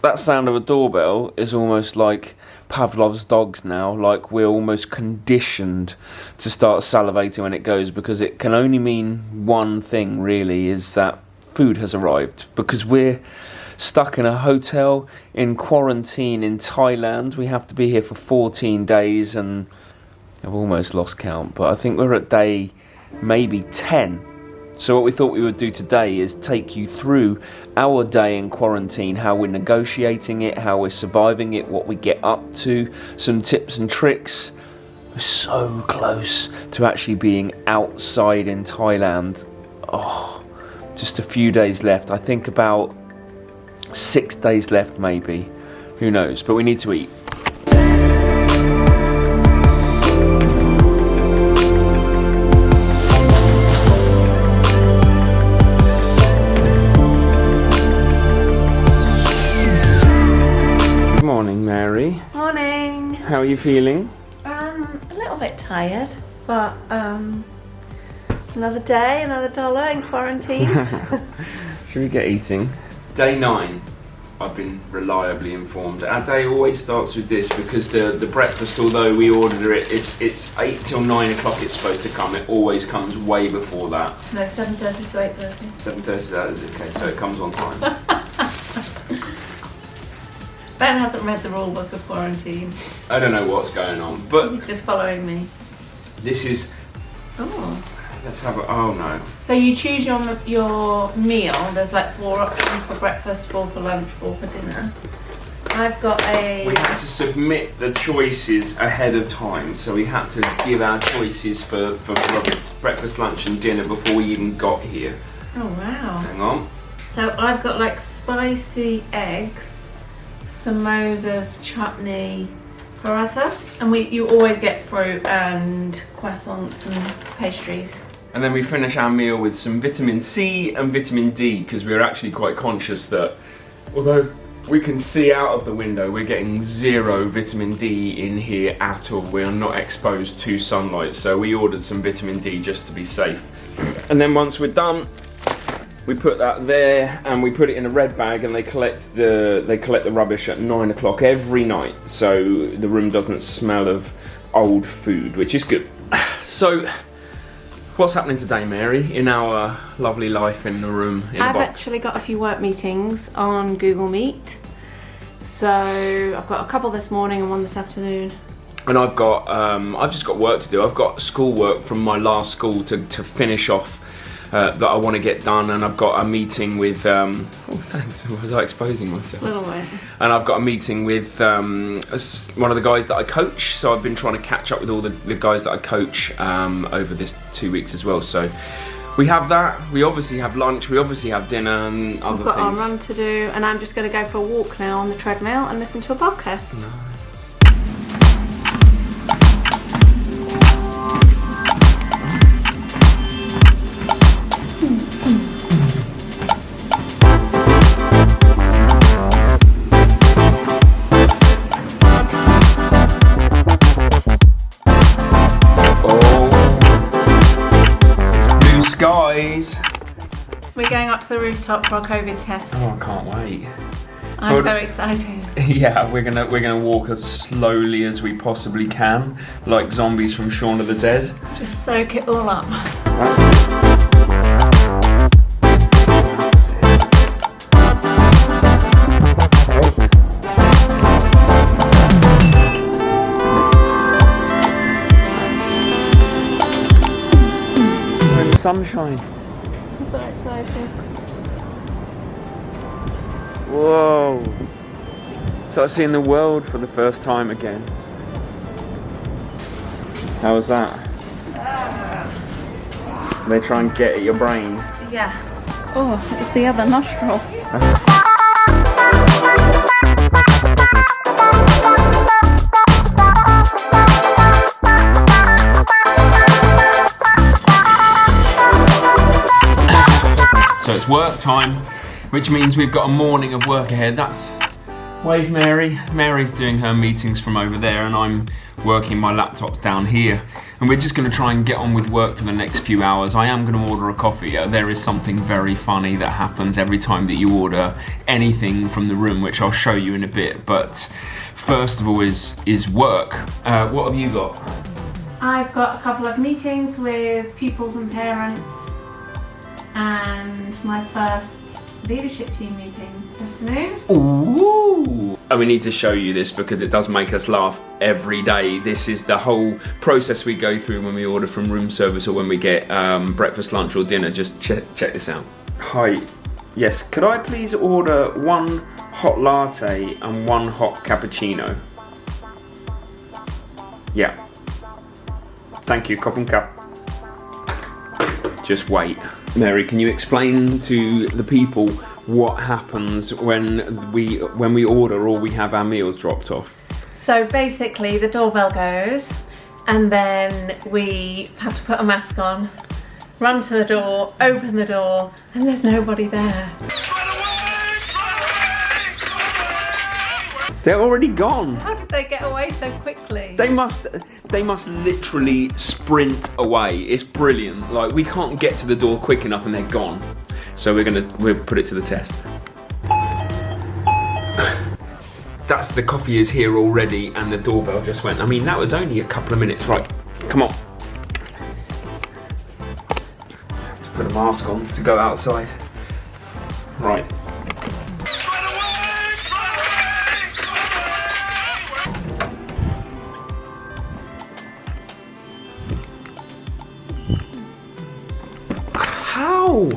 That sound of a doorbell is almost like Pavlov's dogs now. Like, we're almost conditioned to start salivating when it goes, because it can only mean one thing, really, is that food has arrived. Because we're stuck in a hotel in quarantine in Thailand. We have to be here for 14 days, and I've almost lost count, but I think we're at day maybe 10. So what we thought we would do today is take you through our day in quarantine, how we're negotiating it, how we're surviving it, what we get up to, some tips and tricks. We're so close to actually being outside in Thailand. Oh, just a few days left. I think about 6 days left maybe. Who knows? But we need to eat. Morning, Mary. Morning. How are you feeling? A little bit tired, but another day, another dollar in quarantine. Should we get eating? Day 9. I've been reliably informed. Our day always starts with this, because the breakfast, although we order it, it's 8 till 9 o'clock it's supposed to come. It always comes way before that. No, 7:30 to 8:30. 7:30, that is okay, so it comes on time. Ben hasn't read the rule book of quarantine. I don't know what's going on, but He's just following me. this is... Oh. Let's have a... Oh no. So you choose your meal. There's like 4 options for breakfast, 4 for lunch, 4 for dinner. I've got a... We had to submit the choices ahead of time, so we had to give our choices for breakfast, lunch and dinner before we even got here. Oh wow. Hang on. So I've got like spicy eggs, samosas, chutney, paratha, and you always get fruit and croissants and pastries. And then we finish our meal with some vitamin C and vitamin D, because we were actually quite conscious that although we can see out of the window, we're getting 0 vitamin D in here at all. We are not exposed to sunlight, so we ordered some vitamin D just to be safe. And then once we're done, we put that there and we put it in a red bag, and they collect the rubbish at 9 o'clock every night, so the room doesn't smell of old food, which is good. So, what's happening today, Mary, in our lovely life in the room in I've a box? actually got a few work meetings on Google Meet. So I've got a couple this morning and one this afternoon. And I've just got work to do. I've got schoolwork from my last school to finish off that I want to get done, and I've got a meeting with oh thanks, was I exposing myself? A little bit. And I've got a meeting with one of the guys that I coach, so I've been trying to catch up with all the guys that I coach over this 2 weeks as well. So we have that, we obviously have lunch, we obviously have dinner and other things. We've got our run to do, and I'm just going to go for a walk now on the treadmill and listen to a podcast. No. Guys, we're going up to the rooftop for our COVID test. Oh, I can't wait. I'm so excited. Yeah, we're gonna walk as slowly as we possibly can, like zombies from Shaun of the Dead. Just soak it all up. Sunshine. I'm so excited. Whoa. Start seeing the world for the first time again. How was that? They try and get at your brain. Yeah. Oh, it's the other nostril. So it's work time, which means we've got a morning of work ahead. That's wave Mary. Mary's doing her meetings from over there, and I'm working. My laptop's down here, and we're just going to try and get on with work for the next few hours. I am going to order a coffee. There is something very funny that happens every time that you order anything from the room, which I'll show you in a bit. But first of all is work. What have you got? I've got a couple of meetings with pupils and parents, and my first leadership team meeting this afternoon. Ooh! And we need to show you this because it does make us laugh every day. This is the whole process we go through when we order from room service or when we get breakfast, lunch or dinner. Just check this out. Hi, yes, could I please order 1 hot latte and 1 hot cappuccino? Yeah. Thank you, cop and cup. Just wait. Mary, can you explain to the people what happens when we order or we have our meals dropped off? So basically the doorbell goes, and then we have to put a mask on, run to the door, open the door, and there's nobody there. They're already gone. How did they get away so quickly? They must literally sprint away. It's brilliant. Like, we can't get to the door quick enough and they're gone. So we'll put it to the test. That's the coffee is here already and the doorbell just went. I mean, that was only a couple of minutes. Right, come on. Let's put a mask on to go outside. Right. How?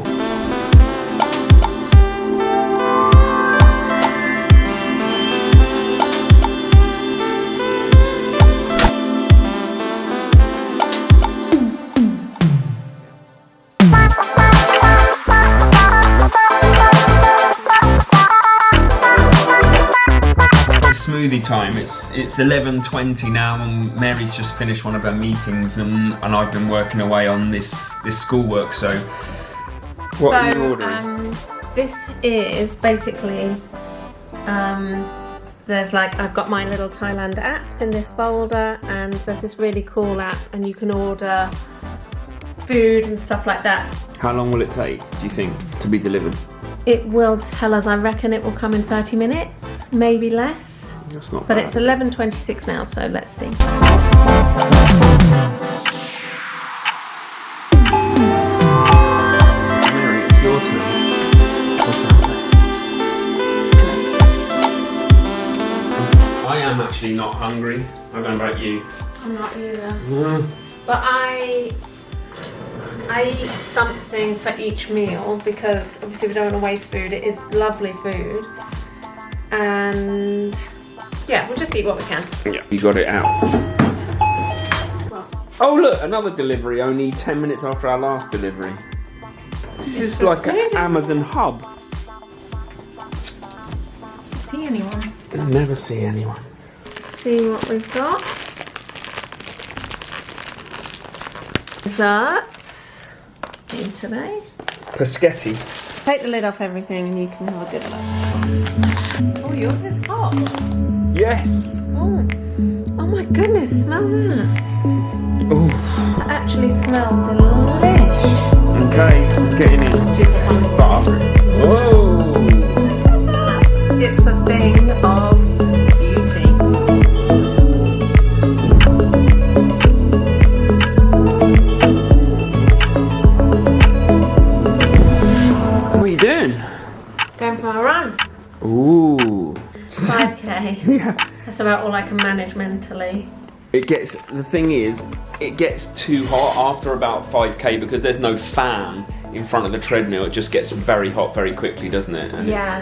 Smoothie time. It's 11:20 now, and Mary's just finished one of her meetings, and I've been working away on this schoolwork. So, what are you ordering? This is basically there's I've got my little Thailand apps in this folder, and there's this really cool app, and you can order food and stuff like that. How long will it take, do you think, to be delivered? It will tell us. I reckon it will come in 30 minutes, maybe less. That's not but bad. It's 11:26 now, so let's see. Mary, it's your turn. I am actually not hungry. I don't know about you. I'm not either. But I eat something for each meal because obviously we don't want to waste food. It is lovely food. And yeah, we'll just eat what we can. Yeah, you got it out. Well, oh look, another delivery only 10 minutes after our last delivery. This is like an Amazon hub. See anyone? I never see anyone. See what we've got. Desserts in today. Paschetti. Take the lid off everything and you can have a good look. Oh, yours is hot. Yes. Oh my goodness, smell that. Ooh. That actually smells delicious. Okay, getting in. Super fun. But, whoa. It's a thing of beauty. What are you doing? Going for a run. Ooh. 5k. Yeah. That's about all I can manage mentally. The thing is, it gets too hot after about 5k because there's no fan in front of the treadmill. It just gets very hot very quickly, doesn't it? And yeah.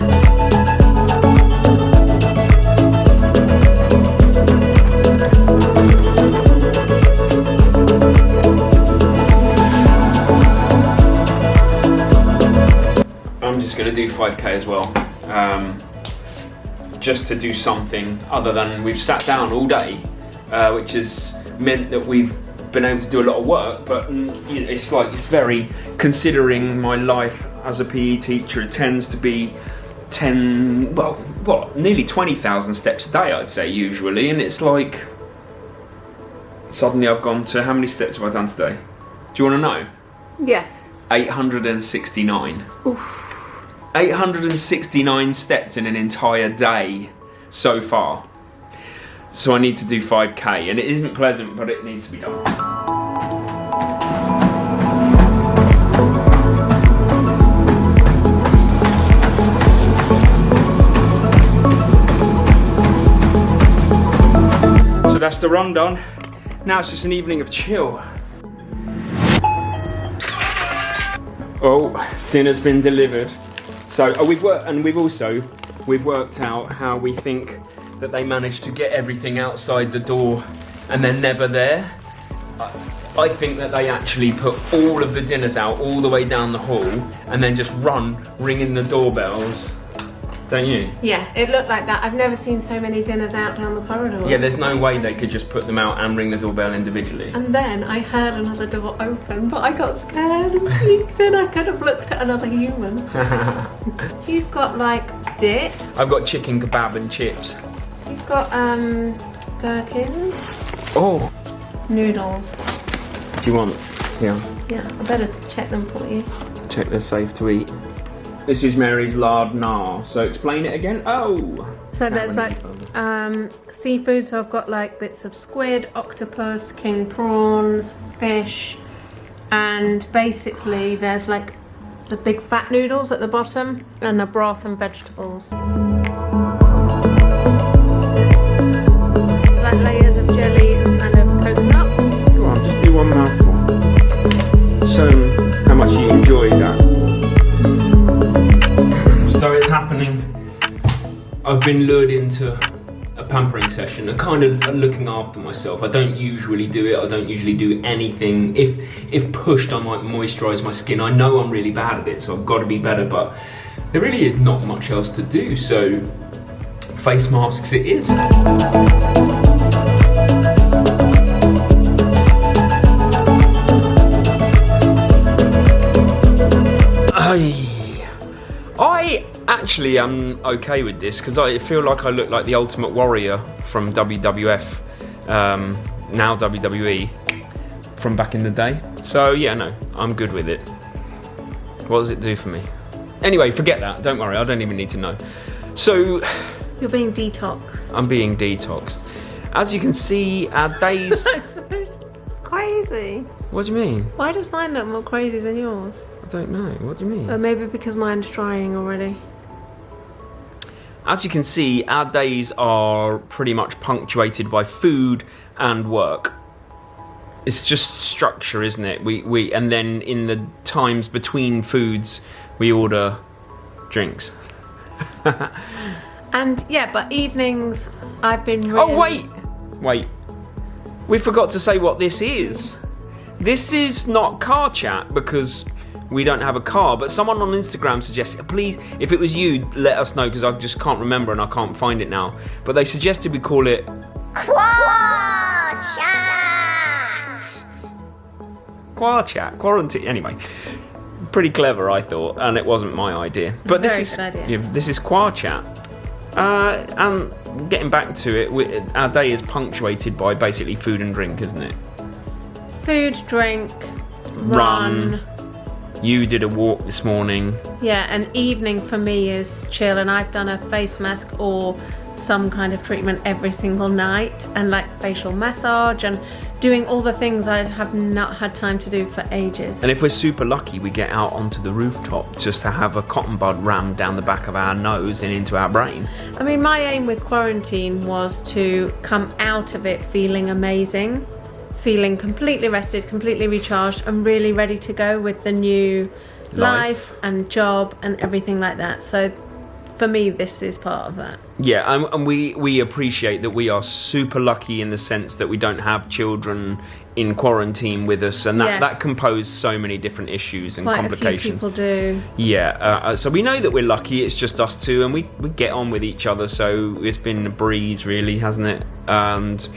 I'm just going to do 5k as well. Just to do something other than we've sat down all day, which has meant that we've been able to do a lot of work, but you know, it's very, considering my life as a PE teacher, it tends to be nearly 20,000 steps a day, I'd say, usually, and it's like, Suddenly I've gone to, how many steps have I done today? Do you want to know? Yes. 869. Oof. 869 steps in an entire day so far. So I need to do 5k, and it isn't pleasant, but it needs to be done. So that's the run done. Now it's just an evening of chill. Oh, dinner's been delivered. So we've worked out how we think that they managed to get everything outside the door and they're never there. I think that they actually put all of the dinners out all the way down the hall and then just run ringing the doorbells. Don't you? Yeah, it looked like that. I've never seen so many dinners out down the corridor. Yeah, there's no way they could just put them out and ring the doorbell individually. And then I heard another door open, but I got scared and sneaked in. I could have looked at another human. You've got like dip. I've got chicken kebab and chips. You've got gherkins. Oh. Noodles. Do you want? Yeah. Yeah, I better check them for you. Check they're safe to eat. This is Mary's lard naan. So explain it again. Oh. So there's like seafood. So I've got like bits of squid, octopus, king prawns, fish, and basically there's like the big fat noodles at the bottom and the broth and vegetables. It's like layers of jelly and kind of coconut. Go on, just do one mouthful. Show them how much you enjoy that. So it's happening. I've been lured into a pampering session, a kind of looking after myself. I don't usually do it. I don't usually do anything. If pushed, I might moisturise my skin. I know I'm really bad at it, so I've got to be better, but there really is not much else to do, so face masks it is. I actually am okay with this because I feel like I look like the Ultimate Warrior from WWF, now WWE, from back in the day. So yeah, no, I'm good with it. What does it do for me? Anyway, forget that. Don't worry, I don't even need to know. So You're being detoxed. I'm being detoxed. As you can see, our days. That's so crazy. What do you mean? Why does mine look more crazy than yours? I don't know. What do you mean? Or maybe because mine's drying already. As you can see, our days are pretty much punctuated by food and work. It's just structure, isn't it? We and then in the times between foods, we order drinks. And yeah, but evenings I've been really... Oh wait. We forgot to say what this is. This is not car chat because we don't have a car, but someone on Instagram suggested, please, if it was you, let us know because I just can't remember and I can't find it now. But they suggested we call it Car Chat. Quarantine. Anyway, pretty clever, I thought, and it wasn't my idea. But Very good idea. Yeah, this is Quar Chat. And getting back to it, our day is punctuated by basically food and drink, isn't it? Food, drink, run. You did a walk this morning. Yeah, and evening for me is chill, and I've done a face mask or some kind of treatment every single night, and like facial massage and doing all the things I have not had time to do for ages. And if we're super lucky, we get out onto the rooftop just to have a cotton bud rammed down the back of our nose and into our brain. I mean, my aim with quarantine was to come out of it feeling amazing, feeling completely rested, completely recharged, and really ready to go with the new life and job and everything like that. So for me, this is part of that. Yeah, and we appreciate that we are super lucky in the sense that we don't have children in quarantine with us, and that can pose so many different issues and Quite complications. A few people do. Yeah, so we know that we're lucky. It's just us two, and we get on with each other. So it's been a breeze, really, hasn't it? And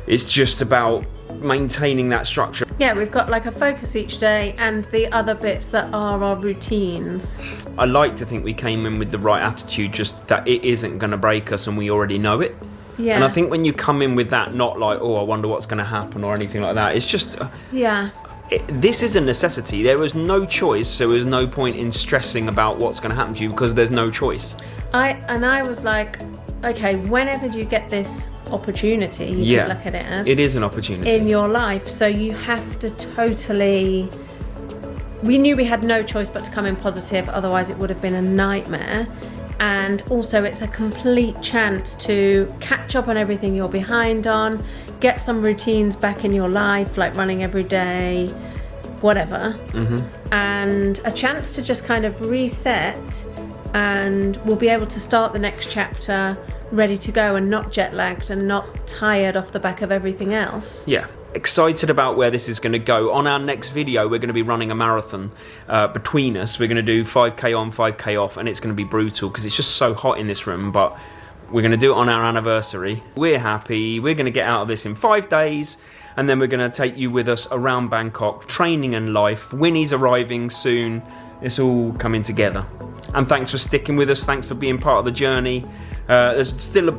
it's just about maintaining that structure. Yeah, we've got like a focus each day and the other bits that are our routines. I like to think we came in with the right attitude, just that it isn't going to break us and we already know it. Yeah. And I think when you come in with that, not like, oh, I wonder what's going to happen or anything like that, it's just... Yeah. This is a necessity. There was no choice, so there was no point in stressing about what's going to happen to you because there's no choice. I was like, okay, whenever you get this opportunity, you could look at it as... It is an opportunity. In your life, so you have to totally... We knew we had no choice but to come in positive, otherwise it would have been a nightmare. And also it's a complete chance to catch up on everything you're behind on, get some routines back in your life, like running every day, whatever. And a chance to just kind of reset, and we'll be able to start the next chapter ready to go and not jet lagged and not tired off the back of everything else. Yeah. Excited about where this is going to go. On our next video, we're going to be running a marathon between us. We're going to do 5k on, 5k off, and it's going to be brutal because it's just so hot in this room, but we're going to do it on our anniversary. We're happy. We're going to get out of this in 5 days, and then we're going to take you with us around Bangkok, training and life. Winnie's arriving soon. It's all coming together. And thanks for sticking with us. Thanks for being part of the journey. There's still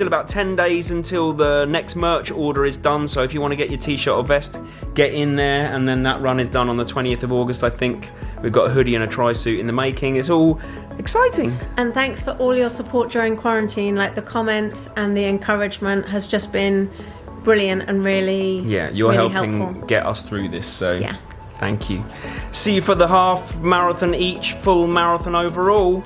about 10 days until the next merch order is done, so if you want to get your t-shirt or vest, get in there, and then that run is done on the 20th of August, I think. We've got a hoodie and a tri-suit in the making. It's all exciting. And thanks for all your support during quarantine. Like, the comments and the encouragement has just been brilliant and really, you're really helping helpful. Get us through this, so Yeah. thank you. See you for the half marathon each, full marathon overall.